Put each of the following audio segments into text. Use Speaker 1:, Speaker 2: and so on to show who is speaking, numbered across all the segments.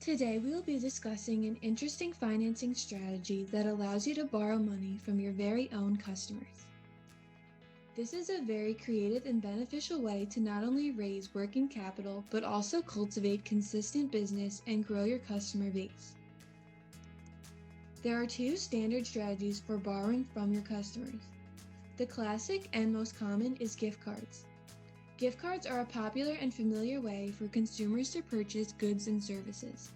Speaker 1: Today, we will be discussing an interesting financing strategy that allows you to borrow money from your very own customers. This is a very creative and beneficial way to not only raise working capital, but also cultivate consistent business and grow your customer base. There are two standard strategies for borrowing from your customers. The classic and most common is gift cards. Gift cards are a popular and familiar way for consumers to purchase goods and services.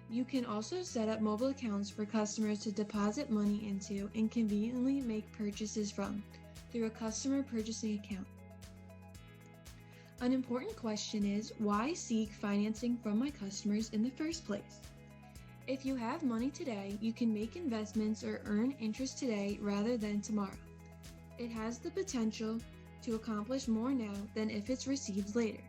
Speaker 1: You can also set up mobile accounts for customers to deposit money into and conveniently make purchases from through a customer purchasing account. An important question is, why seek financing from my customers in the first place? If you have money today, you can make investments or earn interest today rather than tomorrow. It has the potential to accomplish more now than if it's received later.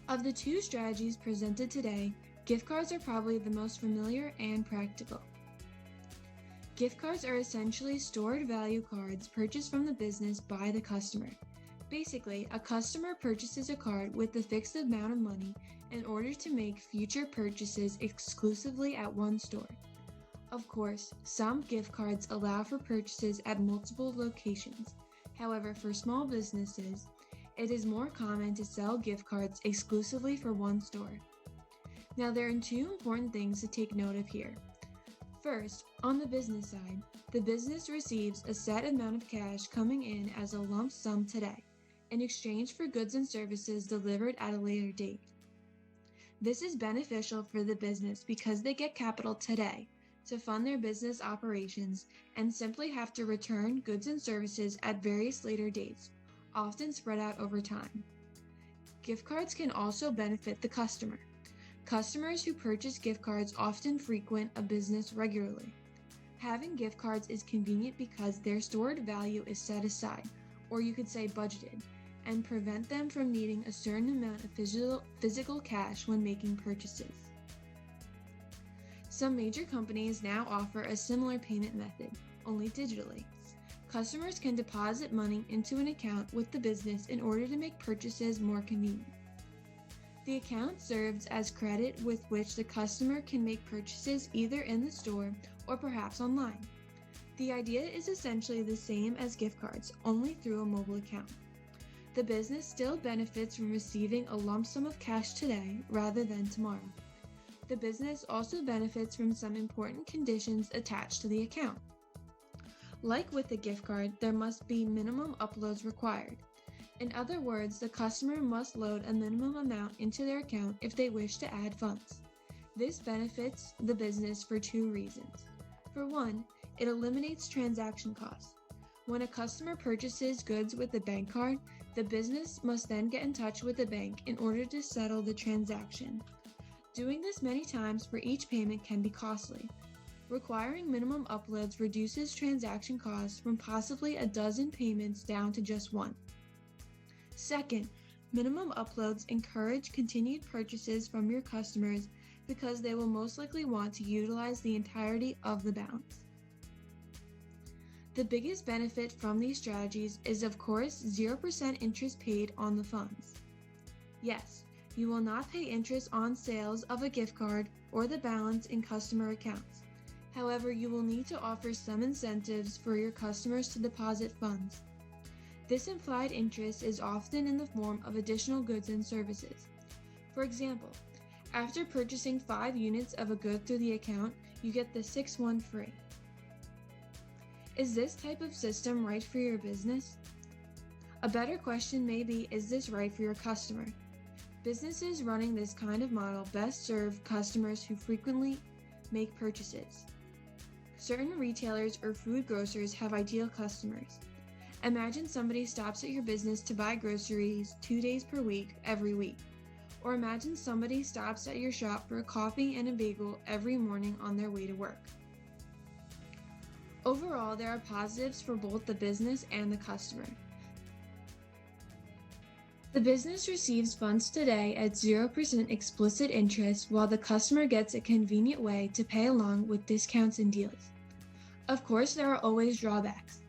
Speaker 1: Of the two strategies presented today, gift cards are probably the most familiar and practical. Gift cards are essentially stored value cards purchased from the business by the customer. Basically, a customer purchases a card with a fixed amount of money in order to make future purchases exclusively at one store. Of course, some gift cards allow for purchases at multiple locations. However, for small businesses, it is more common to sell gift cards exclusively for one store. Now, there are two important things to take note of here. First, on the business side, the business receives a set amount of cash coming in as a lump sum today, in exchange for goods and services delivered at a later date. This is beneficial for the business because they get capital today to fund their business operations and simply have to return goods and services at various later dates, often spread out over time. Gift cards can also benefit the customer. Customers who purchase gift cards often frequent a business regularly. Having gift cards is convenient because their stored value is set aside, or you could say budgeted, and prevent them from needing a certain amount of physical cash when making purchases. Some major companies now offer a similar payment method, only digitally. Customers can deposit money into an account with the business in order to make purchases more convenient. The account serves as credit with which the customer can make purchases either in the store or perhaps online. The idea is essentially the same as gift cards, only through a mobile account. The business still benefits from receiving a lump sum of cash today rather than tomorrow. The business also benefits from some important conditions attached to the account. Like with the gift card, there must be minimum uploads required. In other words, the customer must load a minimum amount into their account if they wish to add funds. This benefits the business for two reasons. For one, it eliminates transaction costs. When a customer purchases goods with a bank card, the business must then get in touch with the bank in order to settle the transaction. Doing this many times for each payment can be costly. Requiring minimum uploads reduces transaction costs from possibly a dozen payments down to just one. Second, minimum uploads encourage continued purchases from your customers because they will most likely want to utilize the entirety of the balance. The biggest benefit from these strategies is, of course, 0% interest paid on the funds. Yes, you will not pay interest on sales of a gift card or the balance in customer accounts. However, you will need to offer some incentives for your customers to deposit funds. This implied interest is often in the form of additional goods and services. For example, after purchasing 5 units of a good through the account, you get the 6th one free. Is this type of system right for your business? A better question may be, is this right for your customer? Businesses running this kind of model best serve customers who frequently make purchases. Certain retailers or food grocers have ideal customers. Imagine somebody stops at your business to buy groceries 2 days per week, every week. Or imagine somebody stops at your shop for a coffee and a bagel every morning on their way to work. Overall, there are positives for both the business and the customer. The business receives funds today at 0% explicit interest, while the customer gets a convenient way to pay along with discounts and deals. Of course, there are always drawbacks.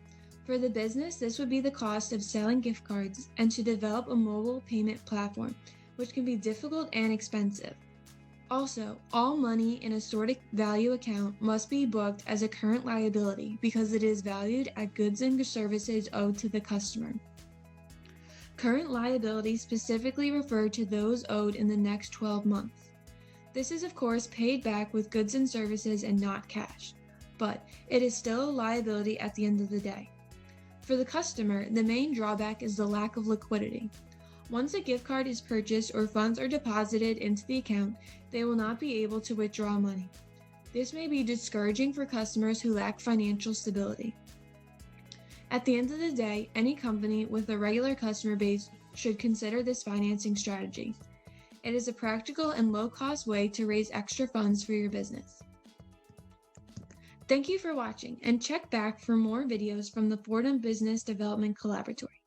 Speaker 1: For the business, this would be the cost of selling gift cards and to develop a mobile payment platform, which can be difficult and expensive. Also, all money in a stored value account must be booked as a current liability because it is valued at goods and services owed to the customer. Current liabilities specifically refer to those owed in the next 12 months. This is, of course, paid back with goods and services and not cash, but it is still a liability at the end of the day. For the customer, the main drawback is the lack of liquidity. Once a gift card is purchased or funds are deposited into the account, they will not be able to withdraw money. This may be discouraging for customers who lack financial stability. At the end of the day, any company with a regular customer base should consider this financing strategy. It is a practical and low-cost way to raise extra funds for your business. Thank you for watching, and check back for more videos from the Fordham Business Development Collaboratory.